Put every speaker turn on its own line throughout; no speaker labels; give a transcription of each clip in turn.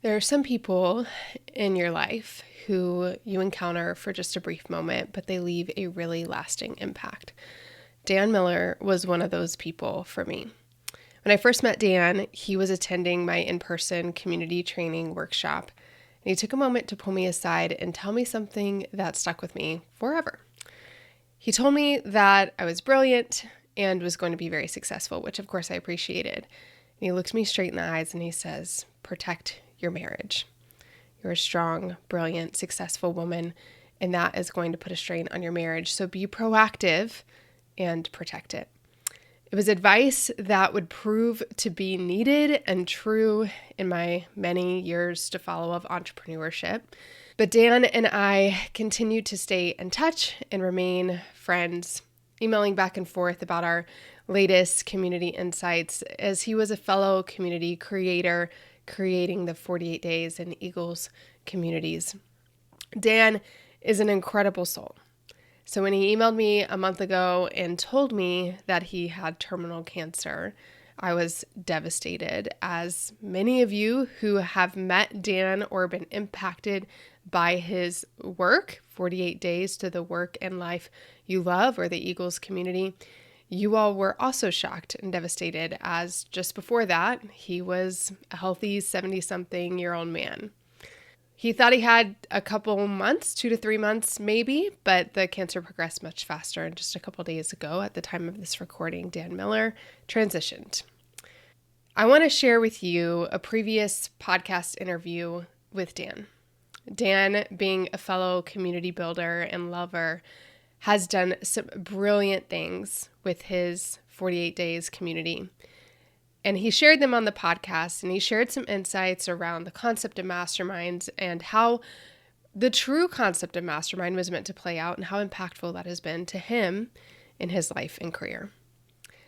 There are some people in your life who you encounter for just a brief moment, but they leave a really lasting impact. Dan Miller was one of those people for me. When I first met Dan, he was attending my in-person community training workshop, and he took a moment to pull me aside and tell me something that stuck with me forever. He told me that I was brilliant and was going to be very successful, which of course I appreciated. And he looks me straight in the eyes and he says, "Protect your marriage. You're a strong, brilliant, successful woman, and that is going to put a strain on your marriage. So be proactive and protect it." It was advice that would prove to be needed and true in my many years to follow of entrepreneurship. But Dan and I continued to stay in touch and remain friends, emailing back and forth about our latest community insights as he was a fellow community creator creating the 48 Days and Eagles communities. Dan is an incredible soul. So when he emailed me a month ago and told me that he had terminal cancer, I was devastated, as many of you who have met Dan or been impacted by his work, 48 Days to the Work and Life You Love, or the Eagles community, you all were also shocked and devastated, as just before that, he was a healthy 70-something-year-old man. He thought he had a couple months, 2 to 3 months maybe, but the cancer progressed much faster. And just a couple days ago, at the time of this recording, Dan Miller transitioned. I want to share with you a previous podcast interview with Dan. Dan, being a fellow community builder and lover, has done some brilliant things with his 48 Days community. And he shared them on the podcast, and he shared some insights around the concept of masterminds and how the true concept of mastermind was meant to play out and how impactful that has been to him in his life and career.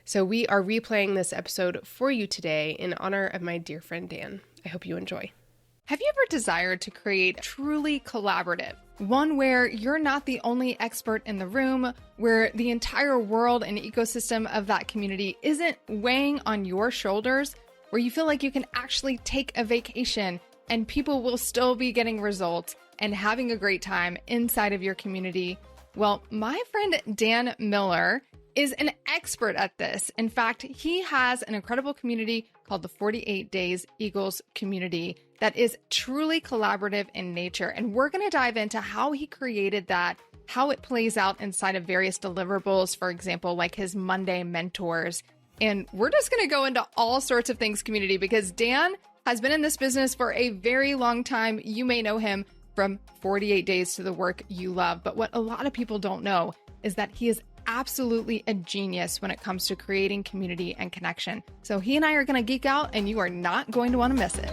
So we are replaying this episode for you today in honor of my dear friend Dan. I hope you enjoy.
Have you ever desired to create truly collaborative, one where you're not the only expert in the room, where the entire world and ecosystem of that community isn't weighing on your shoulders, where you feel like you can actually take a vacation and people will still be getting results and having a great time inside of your community? Well, my friend Dan Miller is an expert at this. In fact, he has an incredible community called the 48 Days Eagles community that is truly collaborative in nature. And we're going to dive into how he created that, how it plays out inside of various deliverables, for example, like his Monday mentors. And we're just going to go into all sorts of things community because Dan has been in this business for a very long time. You may know him from 48 Days to the Work You Love. But what a lot of people don't know is that he is absolutely a genius when it comes to creating community and connection. So he and I are going to geek out, and you are not going to want to miss it.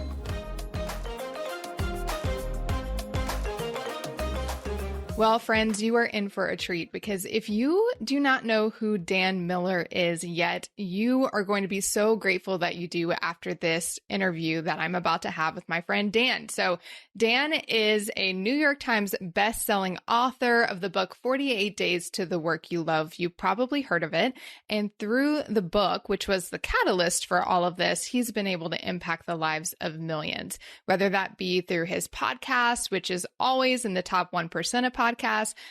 Well, friends, you are in for a treat because if you do not know who Dan Miller is yet, you are going to be so grateful that you do after this interview that I'm about to have with my friend Dan. So Dan is a New York Times best-selling author of the book 48 Days to the Work You Love. You've probably heard of it. And through the book, which was the catalyst for all of this, he's been able to impact the lives of millions, whether that be through his podcast, which is always in the top 1% of podcasts,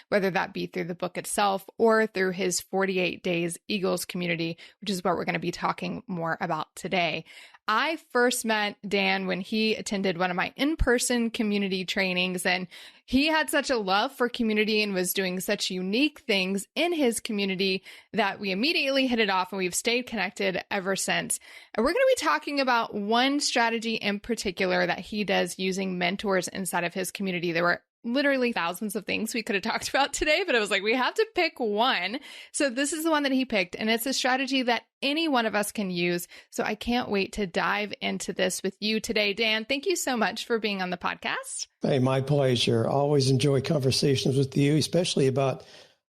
whether that be through the book itself or through his 48 Days Eagles community, which is what we're going to be talking more about today. I first met Dan when he attended one of my in-person community trainings, and he had such a love for community and was doing such unique things in his community that we immediately hit it off, and we've stayed connected ever since. And we're going to be talking about one strategy in particular that he does using mentors inside of his community. There were literally thousands of things we could have talked about today, but it was like, we have to pick one. So this is the one that he picked, and it's a strategy that any one of us can use. So I can't wait to dive into this with you today. Dan, thank you so much for being on the podcast.
Hey, my pleasure. Always enjoy conversations with you, especially about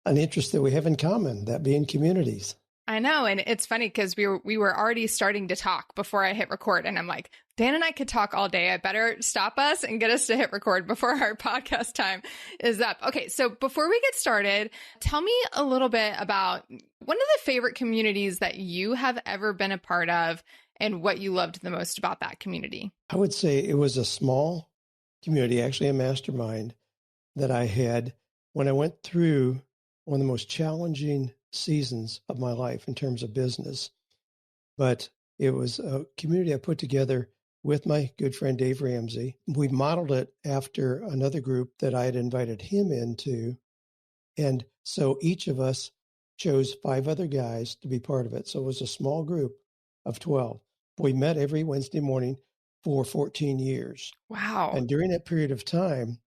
an interest that we have in common, that being communities.
I know. And it's funny because we were already starting to talk before I hit record. And I'm like, Dan and I could talk all day. I better stop us and get us to hit record before our podcast time is up. Okay. So before we get started, tell me a little bit about one of the favorite communities that you have ever been a part of and what you loved the most about that community?
I would say it was a small community, actually a mastermind that I had when I went through one of the most challenging seasons of my life in terms of business. But it was a community I put together with my good friend Dave Ramsey. We modeled it after another group that I had invited him into. And so each of us chose 5 other guys to be part of it. So it was a small group of 12. We met every Wednesday morning for 14 years.
Wow.
And during that period of time,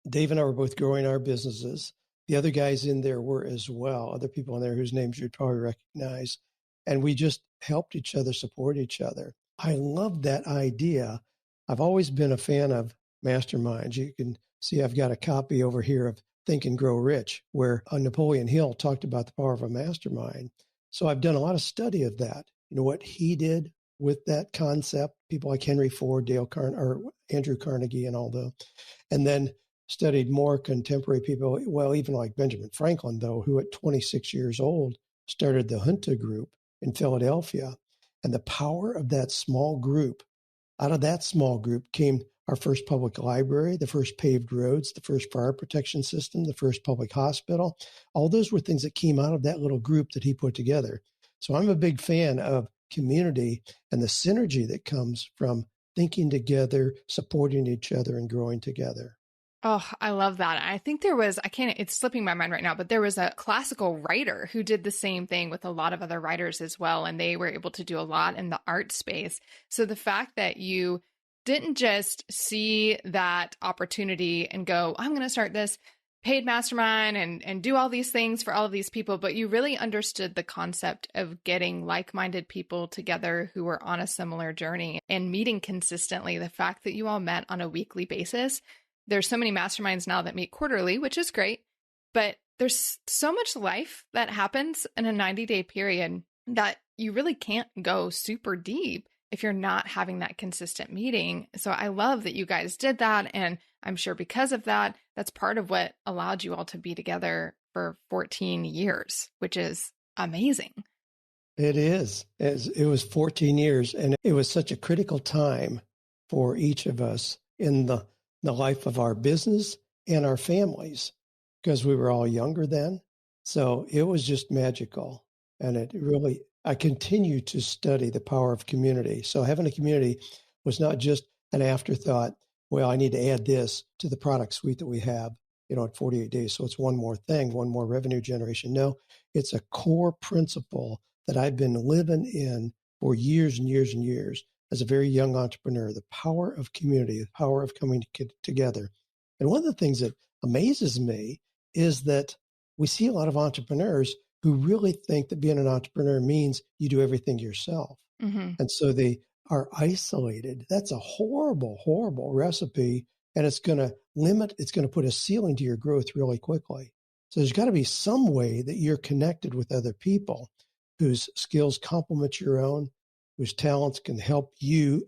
Dave and I were both growing our businesses. The other guys in there were as well, other people in there whose names you'd probably recognize. And we just helped each other, support each other. I love that idea. I've always been a fan of masterminds. You can see I've got a copy over here of Think and Grow Rich, where Napoleon Hill talked about the power of a mastermind. So I've done a lot of study of that. You know, what he did with that concept, people like Henry Ford, or Andrew Carnegie and all the, and then studied more contemporary people, well, even like Benjamin Franklin, though, who at 26 years old started the Junta Group in Philadelphia. And the power of that small group, out of that small group came our first public library, the first paved roads, the first fire protection system, the first public hospital. All those were things that came out of that little group that he put together. So I'm a big fan of community and the synergy that comes from thinking together, supporting each other, and growing together.
Oh, I love that. I think there was, it's slipping my mind right now, but there was a classical writer who did the same thing with a lot of other writers as well. And they were able to do a lot in the art space. So the fact that you didn't just see that opportunity and go, I'm going to start this paid mastermind and do all these things for all of these people, but you really understood the concept of getting like-minded people together who were on a similar journey and meeting consistently. The fact that you all met on a weekly basis. There's so many masterminds now that meet quarterly, which is great, but there's so much life that happens in a 90-day period that you really can't go super deep if you're not having that consistent meeting. So I love that you guys did that. And I'm sure because of that, that's part of what allowed you all to be together for 14 years, which is amazing.
It is. It was 14 years, and it was such a critical time for each of us in the life of our business and our families, because we were all younger then. So it was just magical. And it really, I continue to study the power of community. So having a community was not just an afterthought. Well, I need to add this to the product suite that we have, at 48 days. So it's one more thing, one more revenue generation. No, it's a core principle that I've been living in for years and years and years. As a very young entrepreneur, the power of community, the power of coming together. And one of the things that amazes me is that we see a lot of entrepreneurs who really think that being an entrepreneur means you do everything yourself.
Mm-hmm.
And so they are isolated. That's a horrible, horrible recipe. And it's going to put a ceiling to your growth really quickly. So there's got to be some way that you're connected with other people whose skills complement your own, whose talents can help you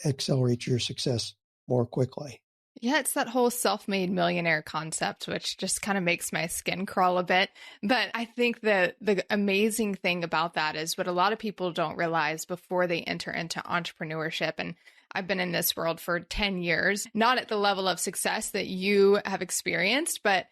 accelerate your success more quickly.
Yeah, it's that whole self-made millionaire concept, which just kind of makes my skin crawl a bit. But I think that the amazing thing about that is what a lot of people don't realize before they enter into entrepreneurship. And I've been in this world for 10 years, not at the level of success that you have experienced, but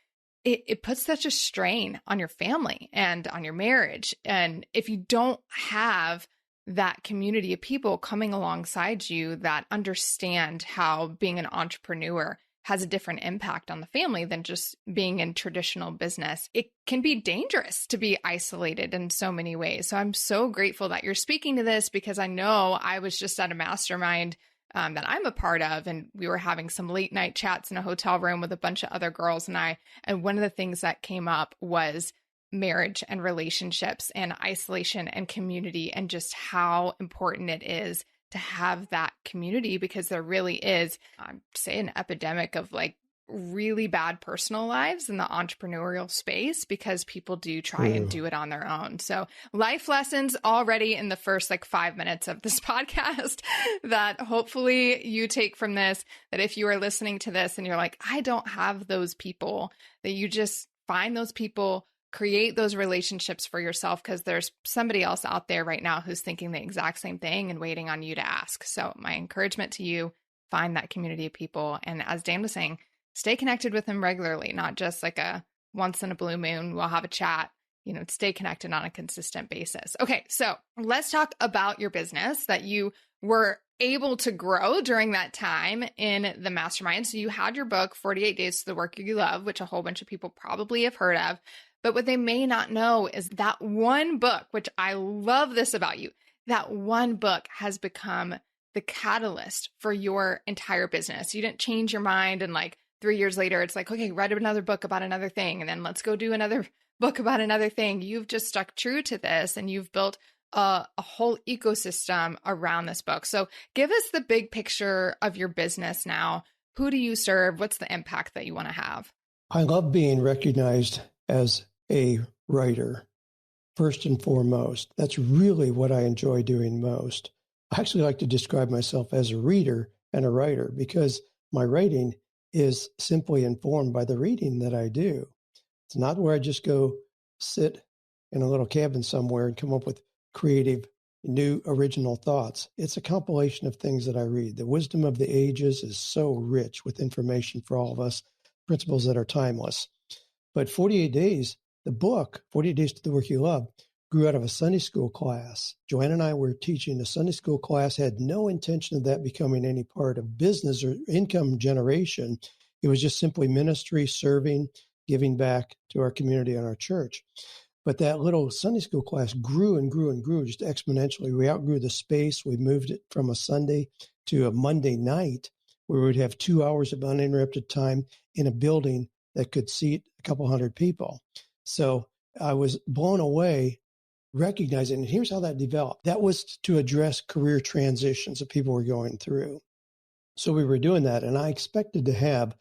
it puts such a strain on your family and on your marriage. And if you don't have that community of people coming alongside you that understand how being an entrepreneur has a different impact on the family than just being in traditional business, it can be dangerous to be isolated in so many ways. So I'm so grateful that you're speaking to this, because I know I was just at a mastermind that I'm a part of, and we were having some late night chats in a hotel room with a bunch of other girls and one of the things that came up was marriage and relationships and isolation and community, and just how important it is to have that community, because there really is, say, an epidemic of like really bad personal lives in the entrepreneurial space, because people do try and do it on their own. So life lessons already in the first 5 minutes of this podcast that hopefully you take from this, that if you are listening to this and you're like, I don't have those people, that you just find those people, create those relationships for yourself, because there's somebody else out there right now who's thinking the exact same thing and waiting on you to ask. So my encouragement to you, find that community of people. And as Dan was saying, stay connected with them regularly, not just like a once in a blue moon, we'll have a chat, stay connected on a consistent basis. Okay. So let's talk about your business that you were able to grow during that time in the mastermind. So you had your book, 48 Days to the Work You Love, which a whole bunch of people probably have heard of. But what they may not know is that one book, which I love this about you, that one book has become the catalyst for your entire business. You didn't change your mind and like 3 years later, it's like, okay, write another book about another thing. And then let's go do another book about another thing. You've just stuck true to this and you've built a whole ecosystem around this book. So give us the big picture of your business now. Who do you serve? What's the impact that you want to have?
I love being recognized as a writer, first and foremost. That's really what I enjoy doing most. I actually like to describe myself as a reader and a writer because my writing is simply informed by the reading that I do. It's not where I just go sit in a little cabin somewhere and come up with creative, new, original thoughts. It's a compilation of things that I read. The wisdom of the ages is so rich with information for all of us, principles that are timeless. But 48 Days, the book, 48 Days to the Work You Love, grew out of a Sunday school class. Joanne and I were teaching a Sunday school class, had no intention of that becoming any part of business or income generation. It was just simply ministry, serving, giving back to our community and our church. But that little Sunday school class grew and grew and grew just exponentially. We outgrew the space. We moved it from a Sunday to a Monday night where we would have 2 hours of uninterrupted time in a building that could seat a couple hundred people. So I was blown away recognizing, and here's how that developed. That was to address career transitions that people were going through. So we were doing that, and I expected to have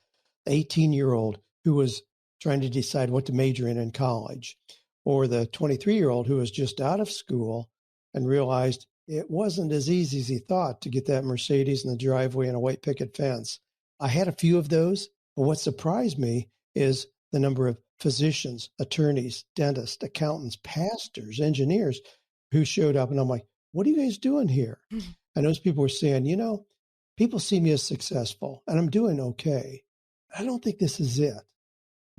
an 18-year-old who was trying to decide what to major in college, or the 23-year-old who was just out of school and realized it wasn't as easy as he thought to get that Mercedes in the driveway and a white picket fence. I had a few of those, but what surprised me is the number of physicians, attorneys, dentists, accountants, pastors, engineers who showed up. And I'm like, what are you guys doing here? Mm-hmm. And those people were saying, people see me as successful and I'm doing okay. I don't think this is it.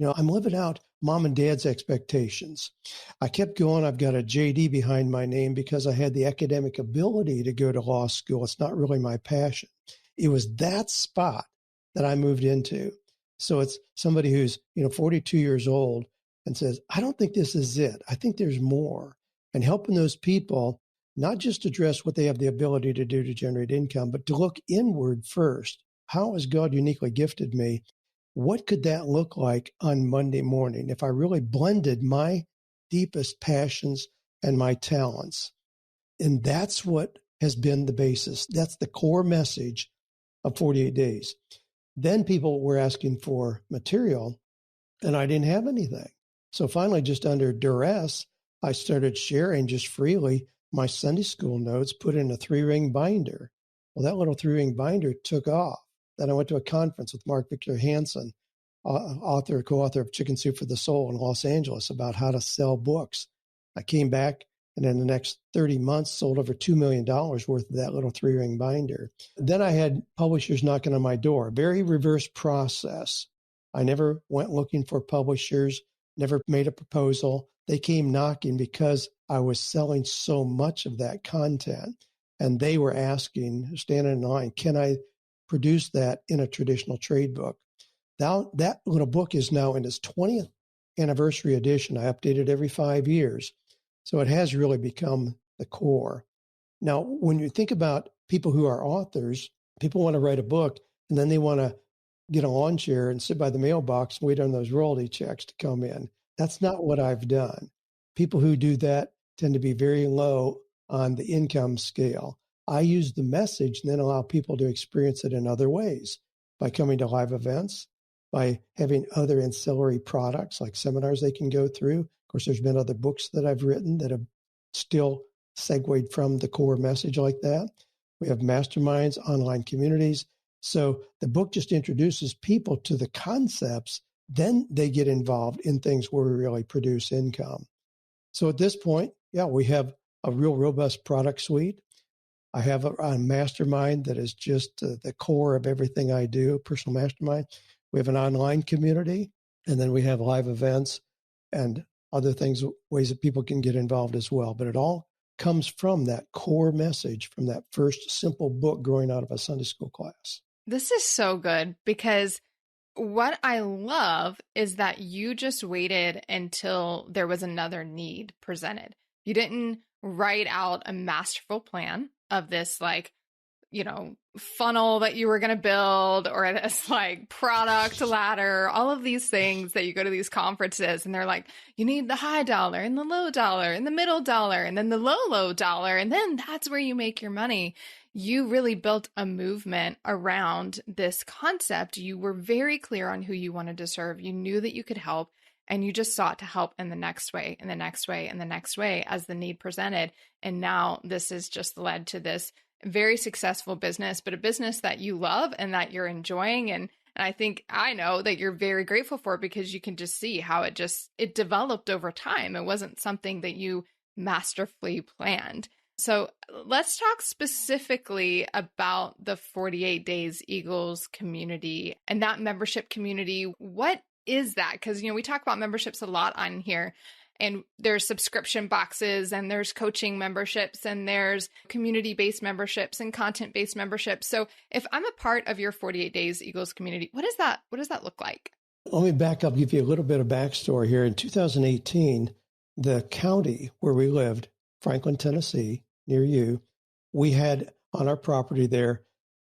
I'm living out mom and dad's expectations. I kept going. I've got a JD behind my name because I had the academic ability to go to law school. It's not really my passion. It was that spot that I moved into. So it's somebody who's, 42 years old and says, I don't think this is it. I think there's more. And helping those people not just address what they have the ability to do to generate income, but to look inward first. How has God uniquely gifted me? What could that look like on Monday morning if I really blended my deepest passions and my talents? And that's what has been the basis. That's the core message of 48 Days. Then people were asking for material, and I didn't have anything. So finally, just under duress, I started sharing just freely my Sunday school notes, put in a 3-ring binder. Well, that little 3-ring binder took off. Then I went to a conference with Mark Victor Hansen, co-author of Chicken Soup for the Soul in Los Angeles, about how to sell books. I came back and in the next 30 months sold over $2 million worth of that little 3-ring binder. Then I had publishers knocking on my door, very reverse process. I never went looking for publishers, never made a proposal. They came knocking because I was selling so much of that content. And they were asking, standing in line, can I produce that in a traditional trade book? Now, that little book is now in its 20th anniversary edition. I update it every 5 years. So it has really become the core. Now, when you think about people who are authors, people want to write a book and then they want to get a lawn chair and sit by the mailbox and wait on those royalty checks to come in. That's not what I've done. People who do that tend to be very low on the income scale. I use the message and then allow people to experience it in other ways by coming to live events, by having other ancillary products like seminars they can go through. Of course, there's been other books that I've written that have still segued from the core message like that. We have masterminds, online communities. So the book just introduces people to the concepts Then they get involved in things where we really produce income. So at this point, yeah, we have a real robust product suite. I have a mastermind that is just the core of everything I do, a personal mastermind. We have an online community, and then we have live events and other things, ways that people can get involved as well. But it all comes from that core message from that first simple book growing out of a Sunday school class.
This is so good because what I love is that you just waited until there was another need presented. You didn't write out a masterful plan of this, like, funnel that you were going to build, or this like product ladder, all of these things that you go to these conferences and they're like, you need the high dollar and the low dollar and the middle dollar and then the low dollar. And then that's where you make your money. You really built a movement around this concept. You were very clear on who you wanted to serve. You knew that you could help, and you just sought to help in the next way, and the next way, and the next way as the need presented. And now this has just led to this very successful business, but a business that you love and that you're enjoying. And I know that you're very grateful for it, because you can just see how it developed over time. It wasn't something that you masterfully planned. So let's talk specifically about the 48 Days Eagles community and that membership community. What is that? Because, we talk about memberships a lot on here, and there's subscription boxes, and there's coaching memberships, and there's community-based memberships and content-based memberships. So if I'm a part of your 48 Days Eagles community, what does that look like?
Let me back up, give you a little bit of backstory here. In 2018, the county where we lived, Franklin, Tennessee, near you, we had on our property there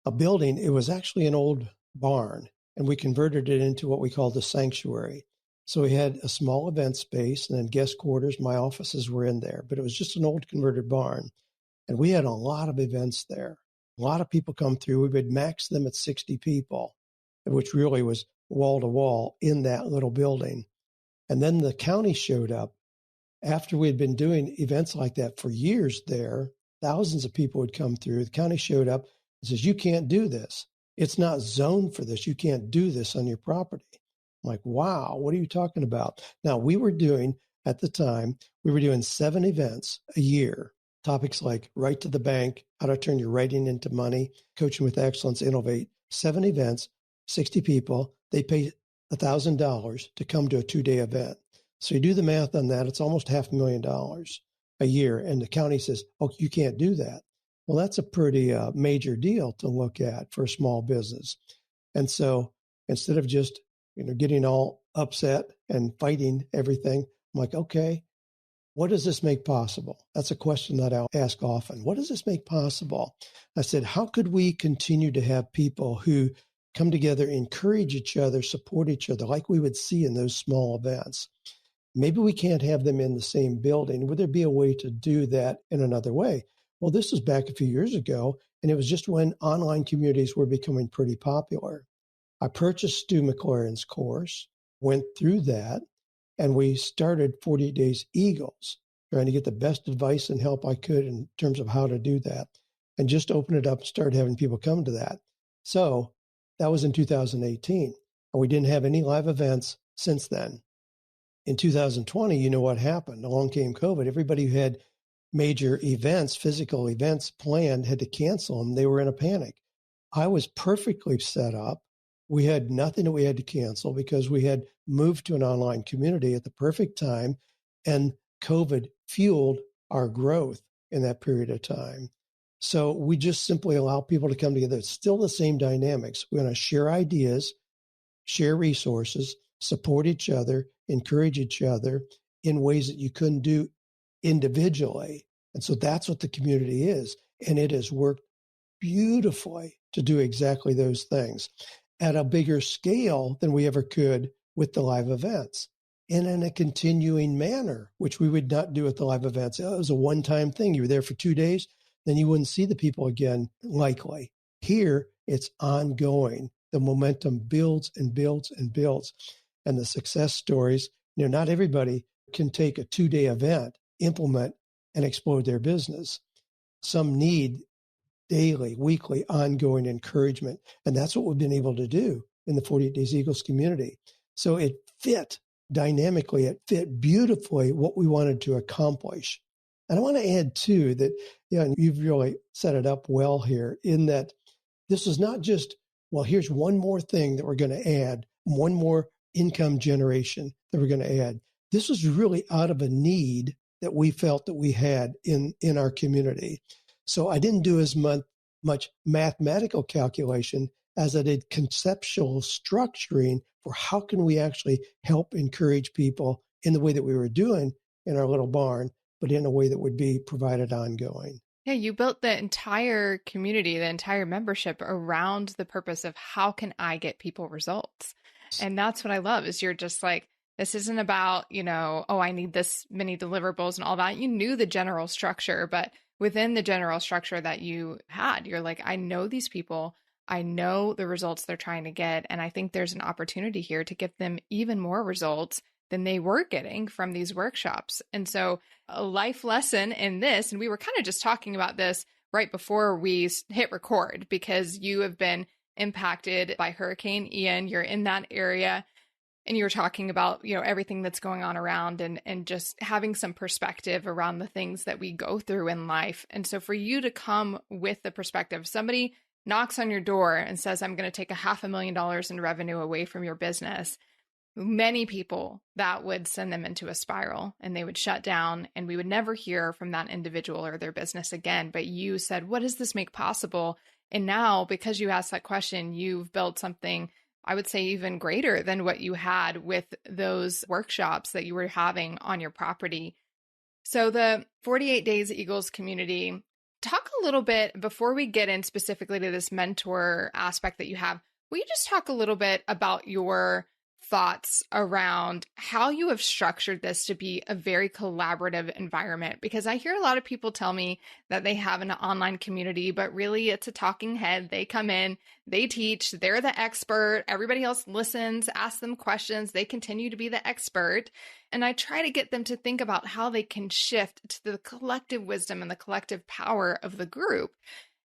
a building. It was actually an old barn, and we converted it into what we call the sanctuary. So we had a small event space and then guest quarters. My offices were in there, but it was just an old converted barn. And we had a lot of events there. A lot of people come through. We would max them at 60 people, which really was wall to wall in that little building. And then the county showed up. After we had been doing events like that for years there, thousands of people would come through. The county showed up and says, you can't do this. It's not zoned for this. You can't do this on your property. I'm like, wow, what are you talking about? Now, at the time, we were doing 7 events a year. Topics like right to the bank, how to turn your writing into money, coaching with excellence, innovate. 7 events, 60 people. They pay $1,000 to come to a 2-day event. So you do the math on that, it's almost $500,000 a year. And the county says, oh, you can't do that. Well, that's a pretty major deal to look at for a small business. And so instead of just getting all upset and fighting everything, I'm like, okay, what does this make possible? That's a question that I'll ask often. What does this make possible? I said, how could we continue to have people who come together, encourage each other, support each other, like we would see in those small events? Maybe we can't have them in the same building. Would there be a way to do that in another way? Well, this was back a few years ago, and it was just when online communities were becoming pretty popular. I purchased Stu McLaren's course, went through that, and we started 48 Days Eagles, trying to get the best advice and help I could in terms of how to do that, and just opened it up and started having people come to that. So that was in 2018, and we didn't have any live events since then. In 2020, you know what happened? Along came COVID. Everybody who had major events, physical events planned, had to cancel them. They were in a panic. I was perfectly set up. We had nothing that we had to cancel because we had moved to an online community at the perfect time, and COVID fueled our growth in that period of time. So we just simply allow people to come together. It's still the same dynamics. We're going to share ideas, share resources, support each other, encourage each other in ways that you couldn't do individually. And so that's what the community is. And it has worked beautifully to do exactly those things at a bigger scale than we ever could with the live events, and in a continuing manner, which we would not do at the live events. It was a one-time thing. You were there for 2 days, then you wouldn't see the people again, likely. Here, it's ongoing. The momentum builds and builds and builds. And the success stories, not everybody can take a 2-day event, implement, and explode their business. Some need daily, weekly, ongoing encouragement. And that's what we've been able to do in the 48 Days Eagles community. So it fit dynamically, it fit beautifully what we wanted to accomplish. And I want to add too that, and you've really set it up well here, in that this is not just, well, here's one more thing that we're going to add, one more income generation that we're going to add. This was really out of a need that we felt that we had in our community. So I didn't do as much mathematical calculation as I did conceptual structuring for how can we actually help encourage people in the way that we were doing in our little barn, but in a way that would be provided ongoing.
Yeah, you built the entire community, the entire membership around the purpose of how can I get people results? And that's what I love is you're just like, this isn't about, oh, I need this many deliverables and all that. You knew the general structure, but within the general structure that you had, you're like, I know these people. I know the results they're trying to get. And I think there's an opportunity here to get them even more results than they were getting from these workshops. And so a life lesson in this, and we were kind of just talking about this right before we hit record, because you have been impacted by Hurricane Ian. You're in that area. And you were talking about, everything that's going on around and just having some perspective around the things that we go through in life. And so for you to come with the perspective, somebody knocks on your door and says, I'm going to take $500,000 in revenue away from your business. Many people, that would send them into a spiral and they would shut down and we would never hear from that individual or their business again. But you said, what does this make possible? And now, because you asked that question, you've built something, I would say, even greater than what you had with those workshops that you were having on your property. So the 48 Days Eagles community, talk a little bit before we get in specifically to this mentor aspect that you have. Will you just talk a little bit about your thoughts around how you have structured this to be a very collaborative environment? Because I hear a lot of people tell me that they have an online community, but really it's a talking head. They come in, they teach, they're the expert. Everybody else listens, asks them questions. They continue to be the expert. And I try to get them to think about how they can shift to the collective wisdom and the collective power of the group.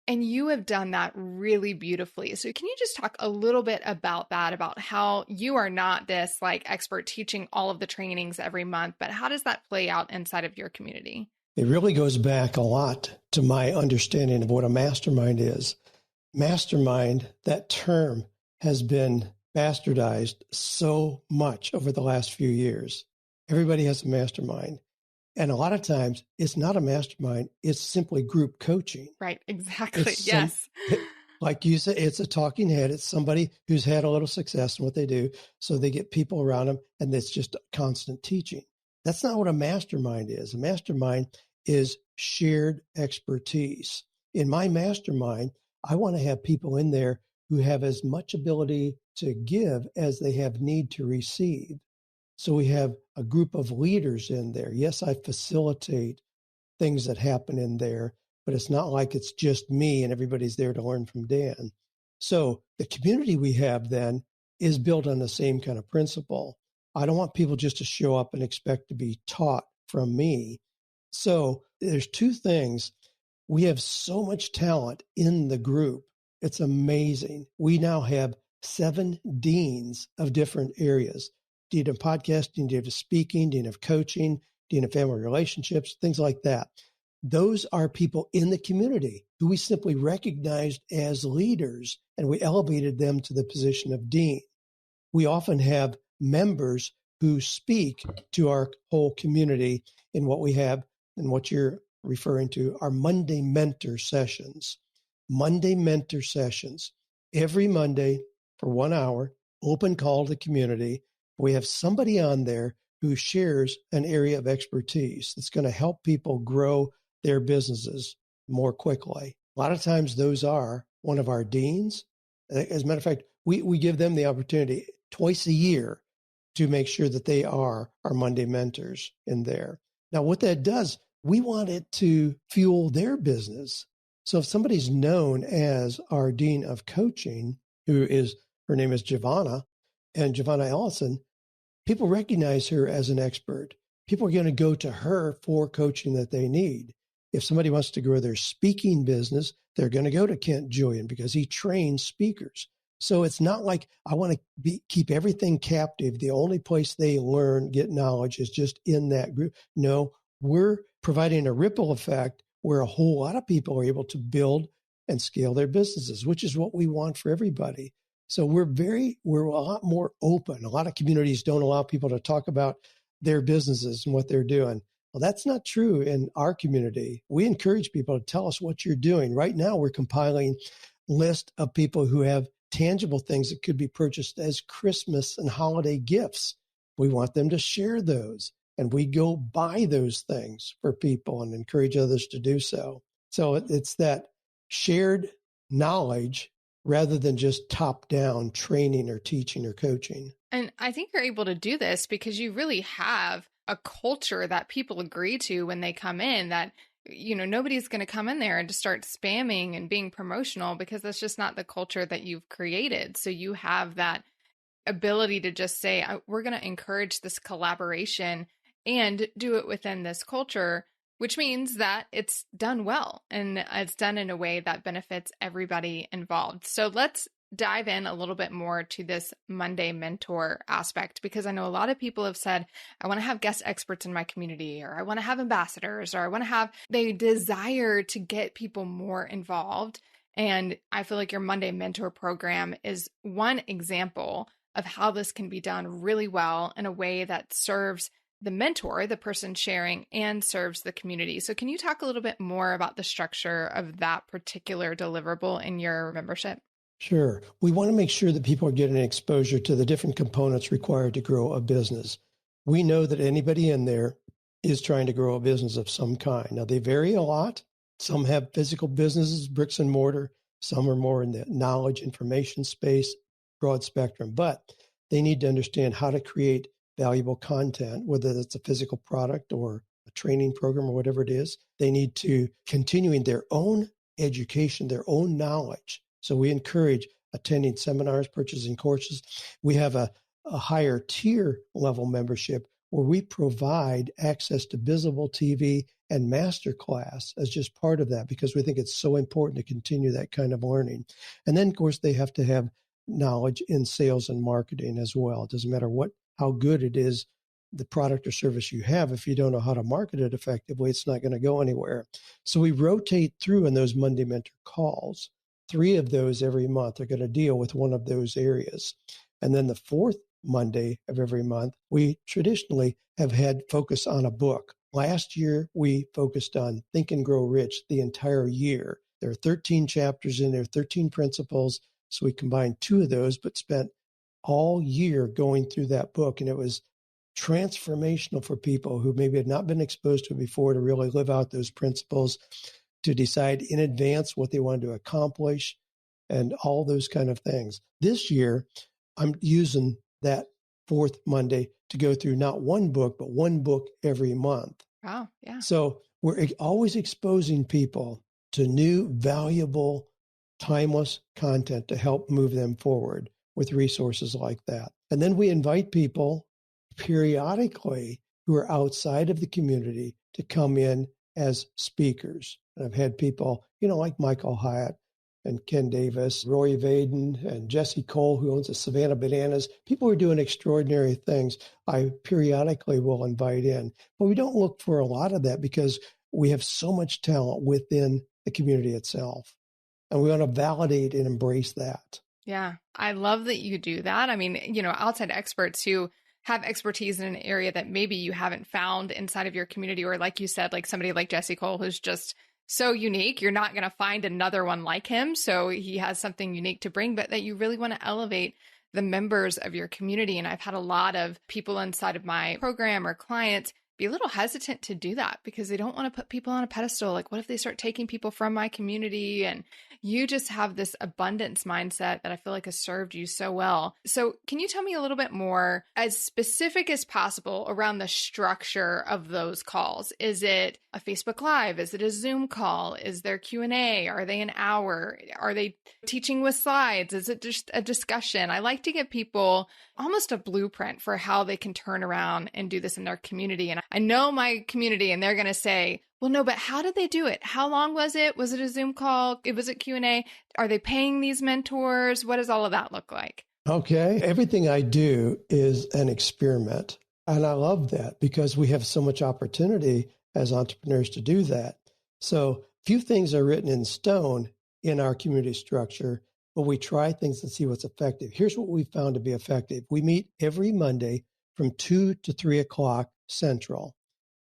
And you have done that really beautifully. So can you just talk a little bit about that, about how you are not this expert teaching all of the trainings every month, but how does that play out inside of your community?
It really goes back a lot to my understanding of what a mastermind is. Mastermind, that term has been bastardized so much over the last few years. Everybody has a mastermind. And a lot of times it's not a mastermind, it's simply group coaching.
Right, exactly. Yes.
Like you said, it's a talking head. It's somebody who's had a little success in what they do. So they get people around them and it's just constant teaching. That's not what a mastermind is. A mastermind is shared expertise. In my mastermind, I want to have people in there who have as much ability to give as they have need to receive. So we have a group of leaders in there. Yes, I facilitate things that happen in there, but it's not like it's just me and everybody's there to learn from Dan. So the community we have then is built on the same kind of principle. I don't want people just to show up and expect to be taught from me. So there's two things. We have so much talent in the group. It's amazing. We now have 7 deans of different areas. Dean of podcasting, dean of speaking, dean of coaching, dean of family relationships, things like that. Those are people in the community who we simply recognized as leaders, and we elevated them to the position of dean. We often have members who speak to our whole community in what we have and what you're referring to are Monday mentor sessions. Monday mentor sessions. Every Monday for 1 hour, open call to the community. We have somebody on there who shares an area of expertise that's going to help people grow their businesses more quickly. A lot of times those are one of our deans. As a matter of fact, we give them the opportunity twice a year to make sure that they are our Monday mentors in there. Now, what that does, we want it to fuel their business. So if somebody's known as our dean of coaching, her name is Giovanna, and Giovanna Ellison, people recognize her as an expert. People are going to go to her for coaching that they need. If somebody wants to grow their speaking business, they're going to go to Kent Julian because he trains speakers. So it's not like I want to keep everything captive. The only place they learn, get knowledge is just in that group. No, we're providing a ripple effect where a whole lot of people are able to build and scale their businesses, which is what we want for everybody. So we're a lot more open. A lot of communities don't allow people to talk about their businesses and what they're doing. Well, that's not true in our community. We encourage people to tell us what you're doing. Right now, we're compiling a list of people who have tangible things that could be purchased as Christmas and holiday gifts. We want them to share those, and we go buy those things for people and encourage others to do so. So it's that shared knowledge rather than just top-down training or teaching or coaching.
And I think you're able to do this because you really have a culture that people agree to when they come in, that nobody's going to come in there and just start spamming and being promotional, because that's just not the culture that you've created. So you have that ability to just say, we're going to encourage this collaboration and do it within this culture, which means that it's done well and it's done in a way that benefits everybody involved. So let's dive in a little bit more to this Monday mentor aspect, because I know a lot of people have said, I want to have guest experts in my community, or I want to have ambassadors, or they desire to get people more involved. And I feel like your Monday mentor program is one example of how this can be done really well in a way that serves the mentor, the person sharing, and serves the community. So can you talk a little bit more about the structure of that particular deliverable in your membership?
Sure. We want to make sure that people are getting exposure to the different components required to grow a business. We know that anybody in there is trying to grow a business of some kind. Now, they vary a lot. Some have physical businesses, bricks and mortar. Some are more in the knowledge information space, broad spectrum. But they need to understand how to create valuable content, whether that's a physical product or a training program or whatever it is. They need to continuing their own education, their own knowledge. So we encourage attending seminars, purchasing courses. We have a higher tier level membership where we provide access to visible TV and masterclass as just part of that, because we think it's so important to continue that kind of learning. And then, of course, they have to have knowledge in sales and marketing as well. It doesn't matter how good it is, the product or service you have. If you don't know how to market it effectively, it's not going to go anywhere. So we rotate through in those Monday Mentor calls. 3 of those every month are going to deal with one of those areas. And then the 4th Monday of every month, we traditionally have had focus on a book. Last year, we focused on Think and Grow Rich the entire year. There are 13 chapters in there, 13 principles. So we combined 2 of those, but spent all year going through that book. And it was transformational for people who maybe had not been exposed to it before to really live out those principles, to decide in advance what they wanted to accomplish and all those kind of things. This year, I'm using that 4th Monday to go through not one book, but one book every month.
Wow. Yeah.
So we're always exposing people to new, valuable, timeless content to help move them forward with resources like that. And then we invite people periodically who are outside of the community to come in as speakers. And I've had people, like Michael Hyatt and Ken Davis, Roy Vaden, and Jesse Cole, who owns the Savannah Bananas. People are doing extraordinary things. I periodically will invite in. But we don't look for a lot of that because we have so much talent within the community itself. And we want to validate and embrace that.
Yeah, I love that you do that. I mean, outside experts who have expertise in an area that maybe you haven't found inside of your community, or like you said, like somebody like Jesse Cole, who's just so unique. You're not going to find another one like him. So he has something unique to bring, but that you really want to elevate the members of your community. And I've had a lot of people inside of my program or clients be a little hesitant to do that because they don't want to put people on a pedestal. Like, what if they start taking people from my community? And you just have this abundance mindset that I feel like has served you so well. So can you tell me a little bit more, as specific as possible, around the structure of those calls? Is it a Facebook Live? Is it a Zoom call? Is there Q&A? Are they an hour? Are they teaching with slides? Is it just a discussion? I like to give people almost a blueprint for how they can turn around and do this in their community. And I know my community and they're going to say, well, no, but how did they do it? How long was it? Was it a Zoom call? Was it Q&A? Are they paying these mentors? What does all of that look like?
Okay. Everything I do is an experiment. And I love that because we have so much opportunity as entrepreneurs to do that. So few things are written in stone in our community structure, but we try things and see what's effective. Here's what we found to be effective. We meet every Monday from 2 to 3 o'clock Central.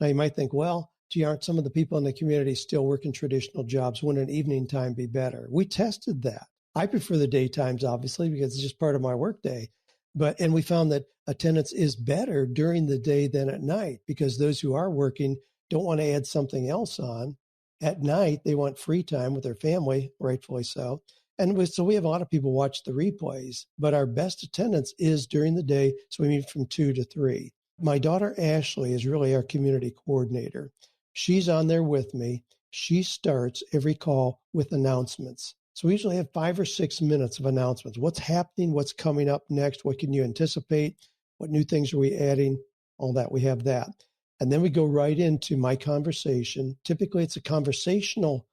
Now you might think, well, gee, aren't some of the people in the community still working traditional jobs? Wouldn't an evening time be better? We tested that. I prefer the daytimes, obviously, because it's just part of my workday. And we found that attendance is better during the day than at night because those who are working don't want to add something else on. At night, they want free time with their family, rightfully so. And so we have a lot of people watch the replays, but our best attendance is during the day. So we meet from 2 to 3. My daughter, Ashley, is really our community coordinator. She's on there with me. She starts every call with announcements. So we usually have 5 or 6 minutes of announcements. What's happening? What's coming up next? What can you anticipate? What new things are we adding? All that. We have that. And then we go right into my conversation. Typically, it's a conversational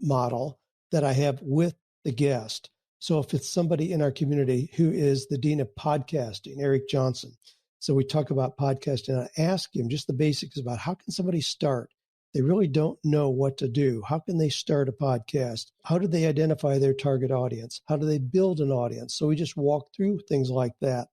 model that I have with the guest. So if it's somebody in our community who is the dean of podcasting, Eric Johnson. So we talk about podcasting. I ask him just the basics about how can somebody start? They really don't know what to do. How can they start a podcast? How do they identify their target audience? How do they build an audience? So we just walk through things like that.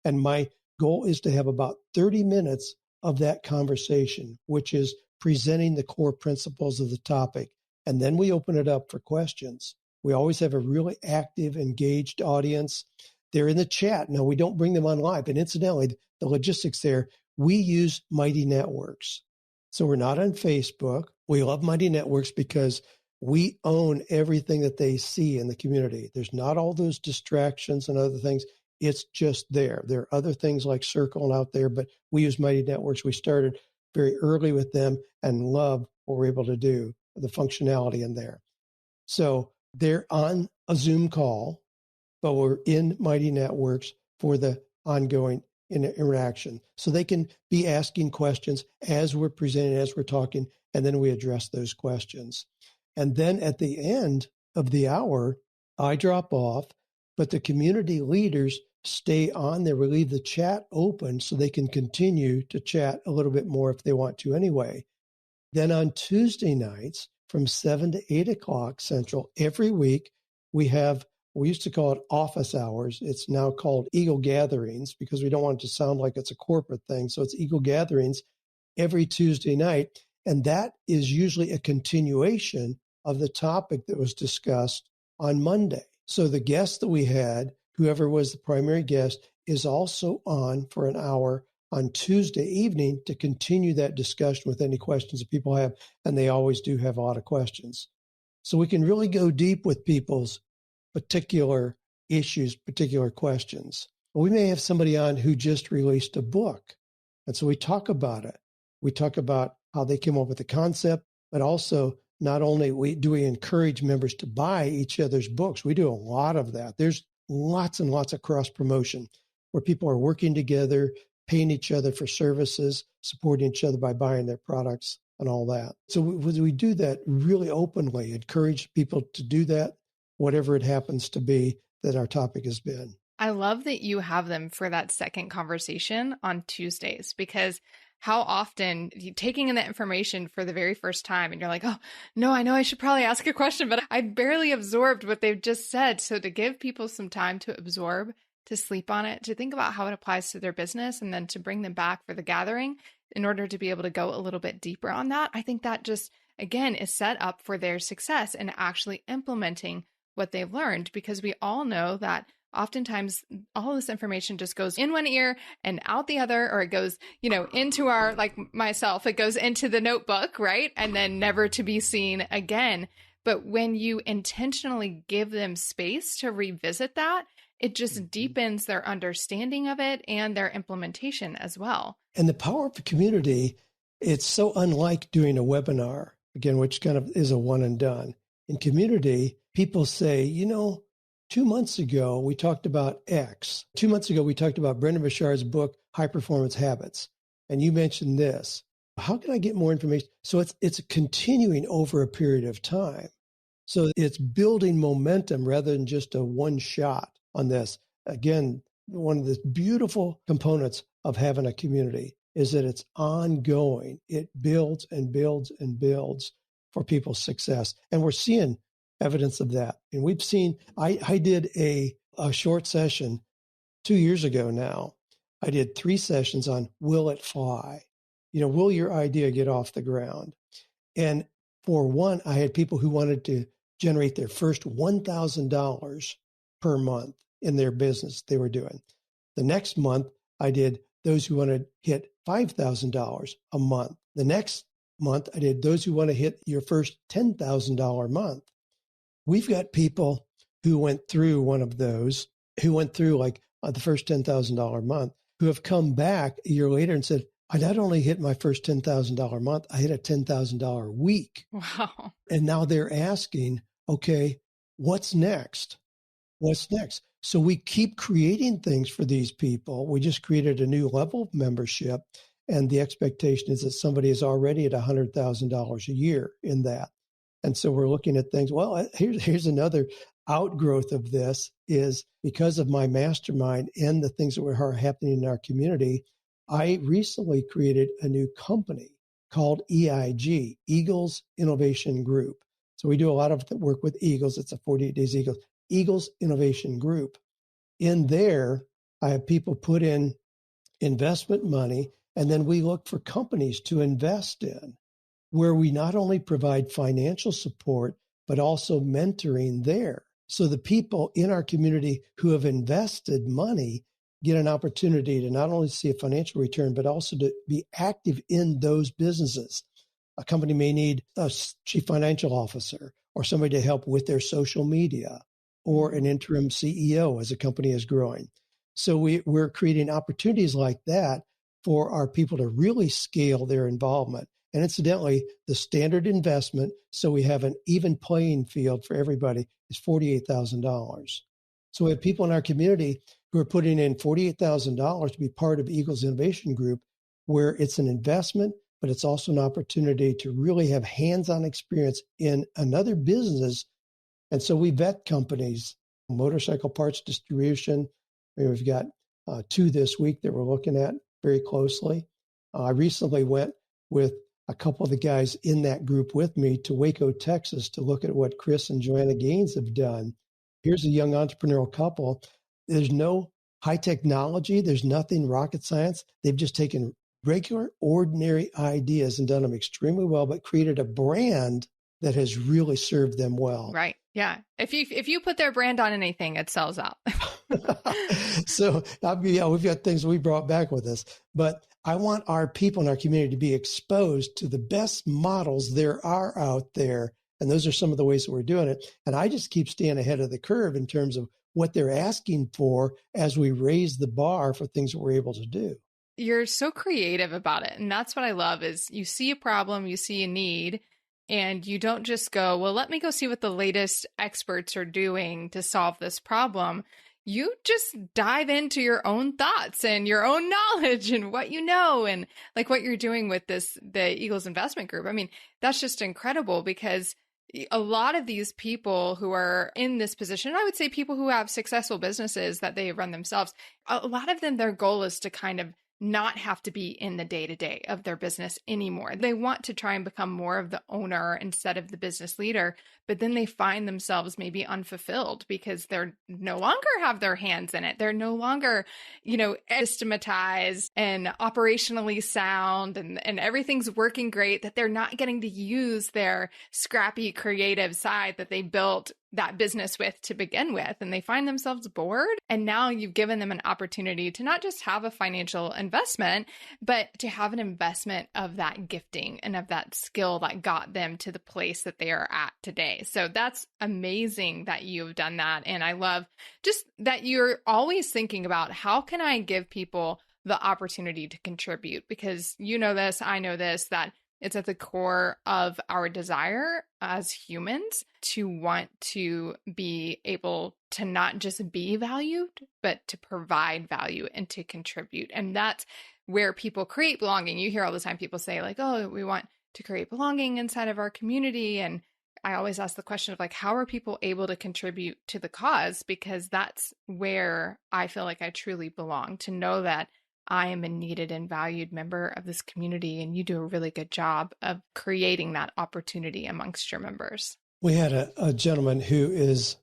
And my goal is to have about 30 minutes of that conversation, which is presenting the core principles of the topic. And then we open it up for questions. We always have a really active, engaged audience. They're in the chat. No, we don't bring them on live. And incidentally, the logistics there, we use Mighty Networks. So we're not on Facebook. We love Mighty Networks because we own everything that they see in the community. There's not all those distractions and other things. It's just there. There are other things like Circle out there, but we use Mighty Networks. We started very early with them and love what we're able to do, the functionality in there. So they're on a Zoom call, but we're in Mighty Networks for the ongoing interaction. So they can be asking questions as we're presenting, as we're talking, and then we address those questions. And then at the end of the hour, I drop off, but the community leaders stay on there. We leave the chat open so they can continue to chat a little bit more if they want to anyway. Then on Tuesday nights from 7 to 8 o'clock Central, every week, we used to call it office hours. It's now called Eagle Gatherings because we don't want it to sound like it's a corporate thing. So it's Eagle Gatherings every Tuesday night. And that is usually a continuation of the topic that was discussed on Monday. So the guest that we had, whoever was the primary guest, is also on for an hour on Tuesday evening to continue that discussion with any questions that people have. And they always do have a lot of questions. So we can really go deep with people's particular issues, particular questions. We may have somebody on who just released a book. And so we talk about it. We talk about how they came up with the concept, but also not only do we encourage members to buy each other's books, we do a lot of that. There's lots and lots of cross promotion where people are working together, paying each other for services, supporting each other by buying their products and all that. So we do that really openly, encourage people to do that, whatever it happens to be that our topic has been.
I love that you have them for that second conversation on Tuesdays, because how often you taking in that information for the very first time and you're like, oh, no, I know I should probably ask a question, but I barely absorbed what they've just said. So to give people some time to absorb, to sleep on it, to think about how it applies to their business, and then to bring them back for the gathering in order to be able to go a little bit deeper on that, I think that just, again, is set up for their success in actually implementing what they've learned, because we all know that oftentimes all this information just goes in one ear and out the other, or it goes, into our, like myself, it goes into the notebook, right? And then never to be seen again. But when you intentionally give them space to revisit that, it just deepens their understanding of it and their implementation as well.
And the power of the community, it's so unlike doing a webinar, again, which kind of is a one and done. In community, people say, 2 months ago, we talked about X. 2 months ago, we talked about Brendan Bashard's book, High Performance Habits. And you mentioned this. How can I get more information? So it's continuing over a period of time. So it's building momentum rather than just a one shot on this. Again, one of the beautiful components of having a community is that it's ongoing. It builds and builds and builds for people's success. And we're seeing evidence of that. And we've seen, I did a short session 2 years ago now. I did 3 sessions on will it fly? Will your idea get off the ground? And for one, I had people who wanted to generate their first $1,000 per month in their business they were doing. The next month, I did those who want to hit $5,000 a month. The next month, I did those who want to hit your first $10,000 month. We've got people who went through one of those, who went through like the first $10,000 month, who have come back a year later and said, I not only hit my first $10,000 month, I hit a $10,000 week.
Wow.
And now they're asking, okay, what's next? What's next? So we keep creating things for these people. We just created a new level of membership. And the expectation is that somebody is already at $100,000 a year in that. And so we're looking at things. Well, here's another outgrowth of this is because of my mastermind and the things that are happening in our community. I recently created a new company called EIG, Eagles Innovation Group. So we do a lot of work with Eagles. It's a 48 Days Eagles Innovation Group. In there, I have people put in investment money, and then we look for companies to invest in, where we not only provide financial support, but also mentoring there. So the people in our community who have invested money get an opportunity to not only see a financial return, but also to be active in those businesses. A company may need a chief financial officer or somebody to help with their social media or an interim CEO as a company is growing. So we're creating opportunities like that for our people to really scale their involvement. And incidentally, the standard investment, so we have an even playing field for everybody, is $48,000. So we have people in our community who are putting in $48,000 to be part of Eagles Innovation Group, where it's an investment, but it's also an opportunity to really have hands-on experience in another business. And so we vet companies, motorcycle parts distribution. We've got 2 this week that we're looking at very closely. I recently went with a couple of the guys in that group with me to Waco, Texas, to look at what Chris and Joanna Gaines have done. Here's a young entrepreneurial couple. There's no high technology. There's nothing rocket science. They've just taken regular, ordinary ideas and done them extremely well, but created a brand that has really served them well.
Right. Yeah. If you put their brand on anything, it sells out.
So we've got things we brought back with us, but I want our people in our community to be exposed to the best models there are out there. And those are some of the ways that we're doing it. And I just keep staying ahead of the curve in terms of what they're asking for as we raise the bar for things that we're able to do.
You're so creative about it. And that's what I love is you see a problem, you see a need, and you don't just go, well, let me go see what the latest experts are doing to solve this problem. You just dive into your own thoughts and your own knowledge and what you know, and like what you're doing with the Eagles Investment Group. I mean, that's just incredible because a lot of these people who are in this position, I would say people who have successful businesses that they run themselves, a lot of them, their goal is to kind of not have to be in the day-to-day of their business anymore. They want to try and become more of the owner instead of the business leader, but then they find themselves maybe unfulfilled because they're no longer have their hands in it. They're no longer, systematized and operationally sound and everything's working great, that they're not getting to use their scrappy creative side that they built that business with to begin with, and they find themselves bored. And now you've given them an opportunity to not just have a financial investment, but to have an investment of that gifting and of that skill that got them to the place that they are at today. So that's amazing that you've done that. And I love just that you're always thinking about how can I give people the opportunity to contribute? Because you know this, I know this, that It's at the core of our desire as humans to want to be able to not just be valued, but to provide value and to contribute. And that's where people create belonging. You hear all the time people say like, oh, we want to create belonging inside of our community. And I always ask the question of like, how are people able to contribute to the cause? Because that's where I feel like I truly belong, to know that I am a needed and valued member of this community, and you do a really good job of creating that opportunity amongst your members.
We had a gentleman who is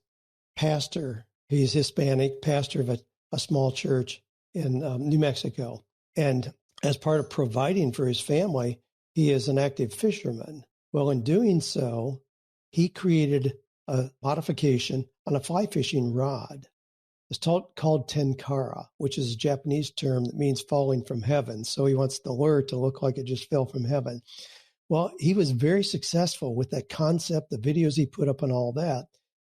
pastor. He's Hispanic, pastor of a small church in New Mexico. And as part of providing for his family, he is an active fisherman. Well, in doing so, he created a modification on a fly fishing rod. It's called tenkara, which is a Japanese term that means falling from heaven. So he wants the lure to look like it just fell from heaven. Well, he was very successful with that concept, the videos he put up and all that,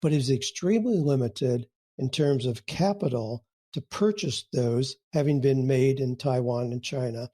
but he was extremely limited in terms of capital to purchase those, having been made in Taiwan and China.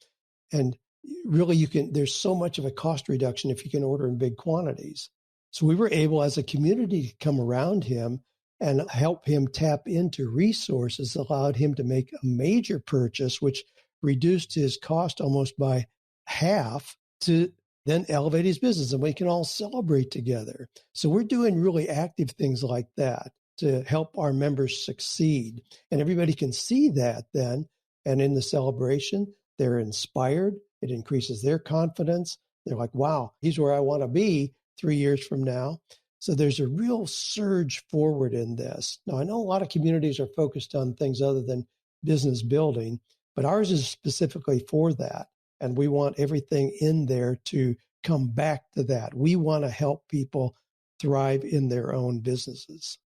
And really, there's so much of a cost reduction if you can order in big quantities. So we were able as a community to come around him and help him tap into resources, allowed him to make a major purchase, which reduced his cost almost by half, to then elevate his business, and we can all celebrate together. So we're doing really active things like that to help our members succeed. And everybody can see that then. And in the celebration, they're inspired. It increases their confidence. They're like, wow, he's where I want to be 3 years from now. So there's a real surge forward in this. Now, I know a lot of communities are focused on things other than business building, but ours is specifically for that. And we want everything in there to come back to that. We want to help people thrive in their own businesses.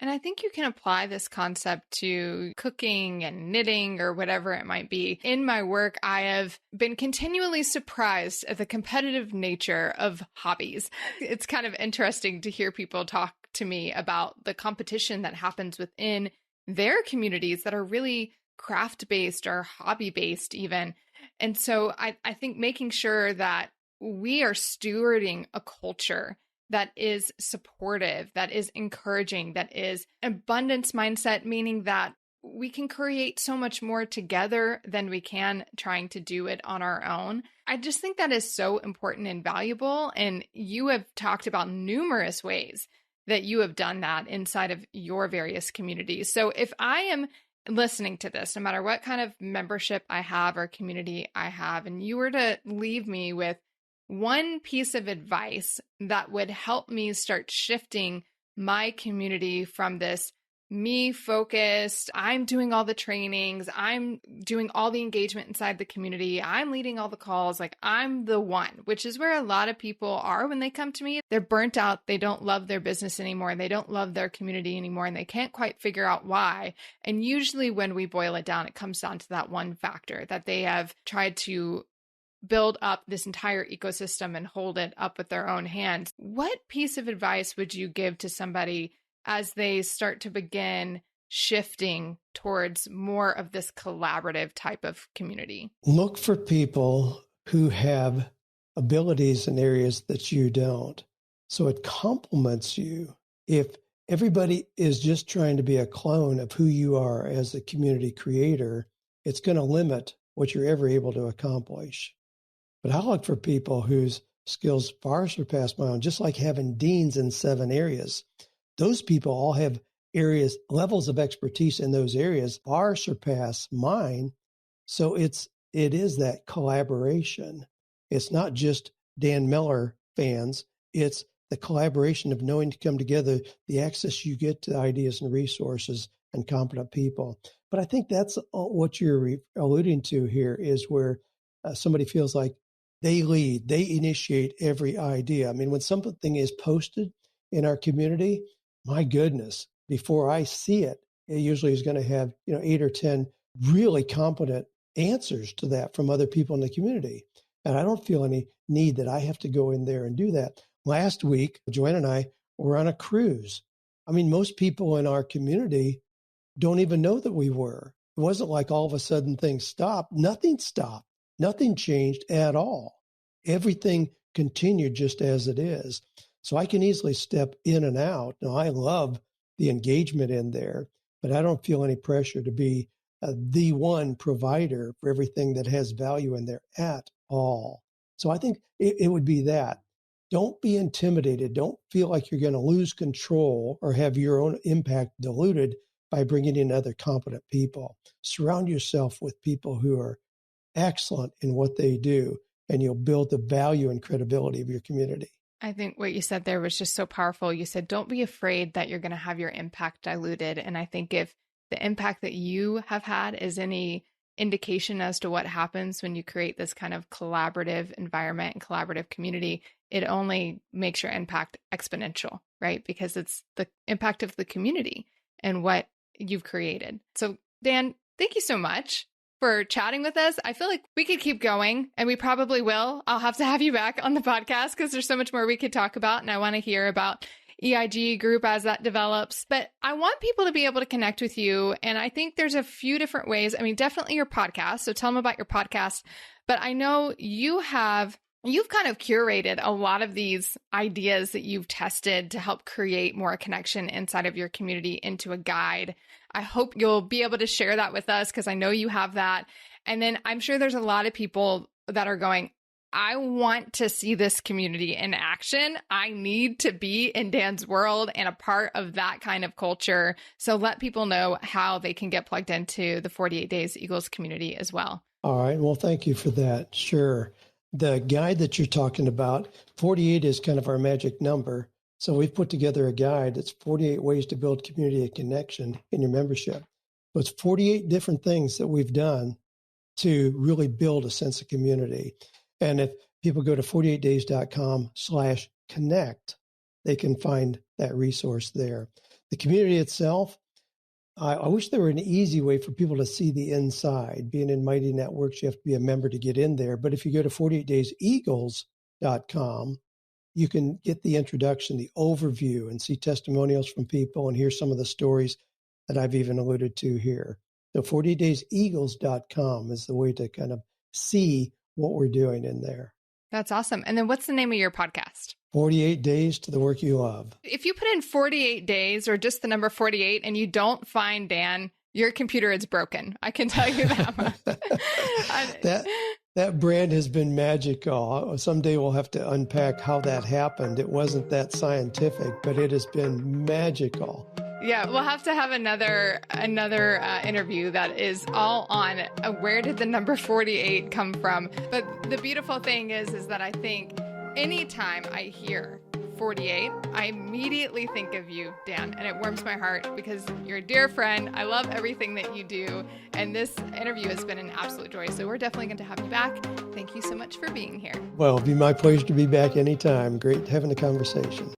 And I think you can apply this concept to cooking and knitting or whatever it might be. In my work, I have been continually surprised at the competitive nature of hobbies. It's kind of interesting to hear people talk to me about the competition that happens within their communities that are really craft-based or hobby-based even. And so I think making sure that we are stewarding a culture that is supportive, that is encouraging, that is abundance mindset, meaning that we can create so much more together than we can trying to do it on our own. I just think that is so important and valuable. And you have talked about numerous ways that you have done that inside of your various communities. So if I am listening to this, no matter what kind of membership I have or community I have, and you were to leave me with one piece of advice that would help me start shifting my community from this me focused, I'm doing all the trainings, I'm doing all the engagement inside the community, I'm leading all the calls, like I'm the one, which is where a lot of people are when they come to me. They're burnt out, they don't love their business anymore, they don't love their community anymore, and they can't quite figure out why. And usually when we boil it down, it comes down to that one factor that they have tried to build up this entire ecosystem and hold it up with their own hands. What piece of advice would you give to somebody as they start to begin shifting towards more of this collaborative type of community?
Look for people who have abilities in areas that you don't. So it complements you. If everybody is just trying to be a clone of who you are as a community creator, it's going to limit what you're ever able to accomplish. But I look for people whose skills far surpass my own, just like having deans in 7 areas. Those people all have levels of expertise in those areas far surpass mine. So it is that collaboration. It's not just Dan Miller fans. It's the collaboration of knowing to come together, the access you get to ideas and resources and competent people. But I think that's what you're alluding to here, is where somebody feels like they lead, they initiate every idea. I mean, when something is posted in our community, my goodness, before I see it, it usually is going to have 8 or 10 really competent answers to that from other people in the community. And I don't feel any need that I have to go in there and do that. Last week, Joanne and I were on a cruise. I mean, most people in our community don't even know that we were. It wasn't like all of a sudden things stopped. Nothing stopped. Nothing changed at all. everything continued just as it is. So I can easily step in and out. Now, I love the engagement in there, but I don't feel any pressure to be the one provider for everything that has value in there at all. So I think it would be that. Don't be intimidated. Don't feel like you're going to lose control or have your own impact diluted by bringing in other competent people. Surround yourself with people who are excellent in what they do, and you'll build the value and credibility of your community.
I think what you said there was just so powerful. You said, don't be afraid that you're going to have your impact diluted. And I think if the impact that you have had is any indication as to what happens when you create this kind of collaborative environment and collaborative community, it only makes your impact exponential, right? Because it's the impact of the community and what you've created. So Dan, thank you so much for chatting with us. I feel like we could keep going, and we probably will. I'll have to have you back on the podcast because there's so much more we could talk about. And I want to hear about EIG group as that develops. But I want people to be able to connect with you. And I think there's a few different ways. I mean, definitely your podcast. So tell them about your podcast. But I know you've kind of curated a lot of these ideas that you've tested to help create more connection inside of your community into a guide. I hope you'll be able to share that with us because I know you have that. And then I'm sure there's a lot of people that are going, I want to see this community in action. I need to be in Dan's world and a part of that kind of culture. So let people know how they can get plugged into the 48 Days Eagles community as well.
All right. Well, thank you for that. Sure. The guide that you're talking about, 48 is kind of our magic number. So we've put together a guide that's 48 ways to build community and connection in your membership. So it's 48 different things that we've done to really build a sense of community. And if people go to 48days.com/connect, they can find that resource there. The community itself, I wish there were an easy way for people to see the inside. Being in Mighty Networks, you have to be a member to get in there. But if you go to 48dayseagles.com, you can get the introduction, the overview, and see testimonials from people and hear some of the stories that I've even alluded to here. So 48dayseagles.com is the way to kind of see what we're doing in there.
That's awesome. And then what's the name of your podcast?
48 Days to the Work You Love.
If you put in 48 days or just the number 48 and you don't find Dan, your computer is broken. I can tell you that much.
That brand has been magical. Someday we'll have to unpack how that happened. It wasn't that scientific, but it has been magical.
Yeah, we'll have to have another interview that is all on where did the number 48 come from. But the beautiful thing is that I think anytime I hear 48, I immediately think of you, Dan, and it warms my heart because you're a dear friend. I love everything that you do, and this interview has been an absolute joy. So we're definitely going to have you back. Thank you so much for being here.
Well, it'll be my pleasure to be back anytime. Great having a conversation.